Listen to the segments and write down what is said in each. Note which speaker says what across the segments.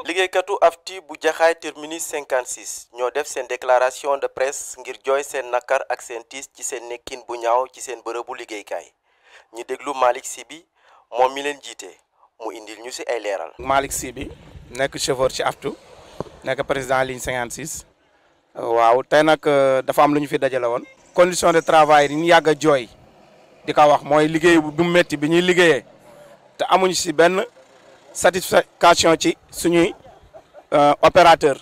Speaker 1: liggéeykatu AFTU bu Jaxaay terminus 56 ñoo def seen déclaration de presse ngir jooy seen nakar ak seen tiis ci seen nekkin bu ñaaw ci seen bërëbu liggéeykaay ñu déglu Malick Sy bi moom mi leen jiite mu indil ñu ci ay leeral.
Speaker 2: Malick Sy bi nekk chauffeur ci AFTU nekk président ligne 56 waaw tey nag dafa am lu ñu fi dajale woon. condition de travail yi ñu yàgg a jooy di ko wax mooy liggéey bu métti bi ñuy liggéeyee te amuñu ci benn satisfaction ci suñuy opérateur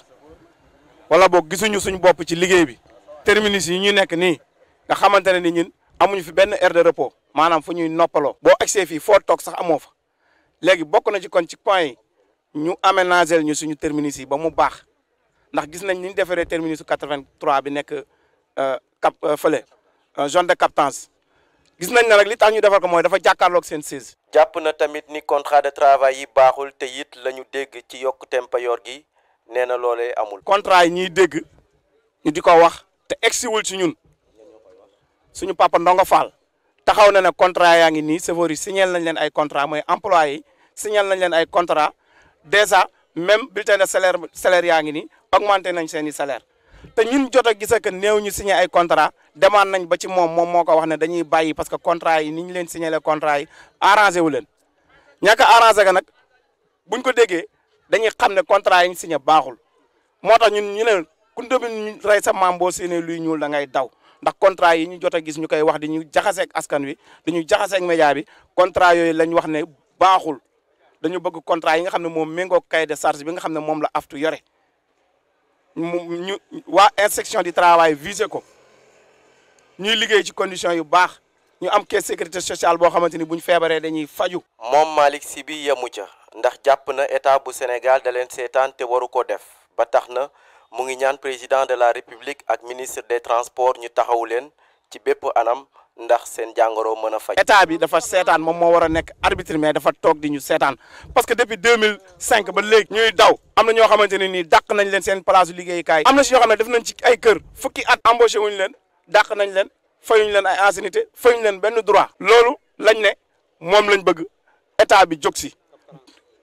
Speaker 2: wala boog gisuñu suñu bopp ci liggéey bi terminus yi ñu nekk nii nga xamante ne ni ñun amuñu fi benn aire de repos maanaam fu ñuy noppaloo. boo agsee fii foo toog sax amoo fa léegi bokk na ci kon ci point yi ñu aménager ñu suñu terminus yi ba mu baax ndax gis nañ ni ñu defaree terminus 83 bi nekk fële zone de captage gis nañ ne rek li tax ñu defar ko mooy dafa jàkkaarloog seen siège.
Speaker 1: jàpp na tamit ni contrat de travail yi baaxul te it la ñu dégg ci yokkuteem payoor gi nee na loolee amul.
Speaker 2: contrat yi ñuy dégg ñu di ko wax te egsiwul ci ñun suñu papa Ndongo Fall taxaw na ne contrat yaa ngi nii chauffeur yi signal nañ leen ay contrat mooy employé yi signal nañ leen ay contrat déjà même bulletin de salaire yaa ngi nii augmenté nañ seen i salaire te ñun jot a gis que néew ñu signé ay contrat demande nañ ba ci moom moo ko wax ne dañuy bàyyi parce que contrat yi ni ñu leen signalé contrat yi arrangé wu leen ñàkk a arrangé ga nag buñ ko déggee dañuy xam ne contrat yi ñu signé baaxul moo tax ñun ñu ne ku ndëmin rey sa maam boo séenee luy ñuul da ngay daw ndax contrat yi ñu jot a gis ñu koy wax di ñu jaxaseeg askan wi di ñu jaxaseeg média bi contrat yooyu lañ wax ne baaxul dañu bëgg contrat yi nga xam ne moom méngoo cahier de charge bi nga xam ne moom la AFTU yore ñu waa inspection du travail visé ko ñuy liggéey ci condition yu baax ñu am caisse sécurité sociale boo xamante ni bu ñu feebaree dañuy faju.
Speaker 1: moom Malick Sy bi yemu ca ndax jàpp na état bu Sénégal da leen seetaan te waru ko def ba tax na mu ngi ñaan président de la république ak ministre des transports ñu taxawu leen ci bépp anam ndax seen jàngoro mën a faj. état
Speaker 2: bi dafa seetaan moom moo war a nekk arbitre mais dafa toog di ñu seetaan parce que depuis 2005 ba léegi ñuy daw am na ñoo xamante ne nii dàq nañ leen seen place liggéeyukaay am na si ñoo xam ne def nañ ci ay kër fukki at embauché wuñu leen dàq nañ leen fayuñu leen ay ancienneté fayuñu leen benn droit. loolu lañ ne moom lañ bëgg état bi jóg si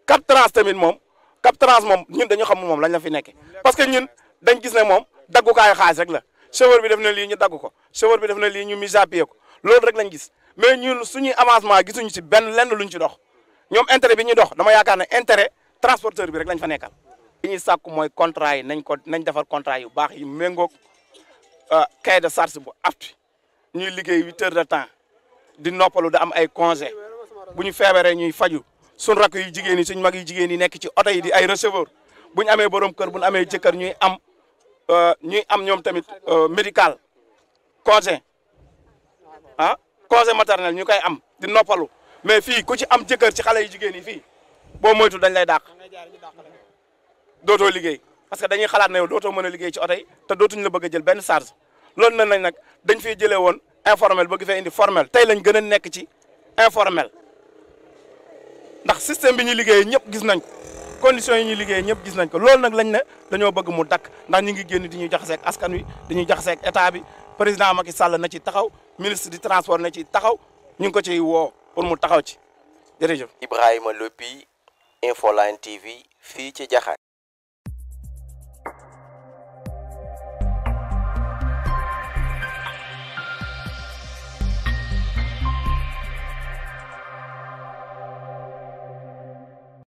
Speaker 2: Cap Trans tamit moom Cap Trans moom ñun dañu xam moom lañ la fi nekkee parce que ñun dañ gis ne moom daggukaayu xaalis rek la chauffeur bi def na lii ñu dagg ko chauffeur bi def na lii ñu mise à pied ko loolu rek lañ gis mais ñun suñuy avancement gisuñu ci benn lenn luñ ci dox ñoom intérêt bi ñuy dox dama yaakaar ne intérêt transporteur bi rek lañ fa nekkal. li ñuy sàkku mooy contrat yi nañ defar contrat yu baax yi méngoog cahier de charge bu AFTU ñuy liggéey 8 heures de temps di noppalu da am ay congé bu ñu feebaree ñuy faju suñ rakk yu jigéen yi suñ mag yu jigéen yi nekk ci oto yi di ay receveur bu ñu amee borom kër bu ñu amee jëkkër ñuy am ñoom tamit médical congé congé maternel ñu koy am di noppalu mais fii ku ci am jëkkër ci xale yu jigéen yi fii boo moytu dañ lay dàq dootoo liggéey parce que dañuy xalaat ne yow dootoo mën a liggéey ci oto yi te dootuñu la bëgg a jël benn charge loolu nag dañ fiy jëlee woon informel bëgg fee indi formel tey lañ gën a nekk ci informel ndax système bi ñuy liggéey ñëpp gis nañ ko conditions yi ñuy liggéey ñëpp gis nañ ko loolu nag lañ ne dañoo bëgg mu dakk ndax ñu ngi génn di ñuy jaxaseeg askan wi di ñuy jaxaseeg état bi président Macky Sall na ci taxaw ministre du transport na ci taxaw ñu ngi ko ciy woo pour mu taxaw ci jërëjëf.
Speaker 1: Ibrahima Lopi Infoline TV fii ci Jaxaay.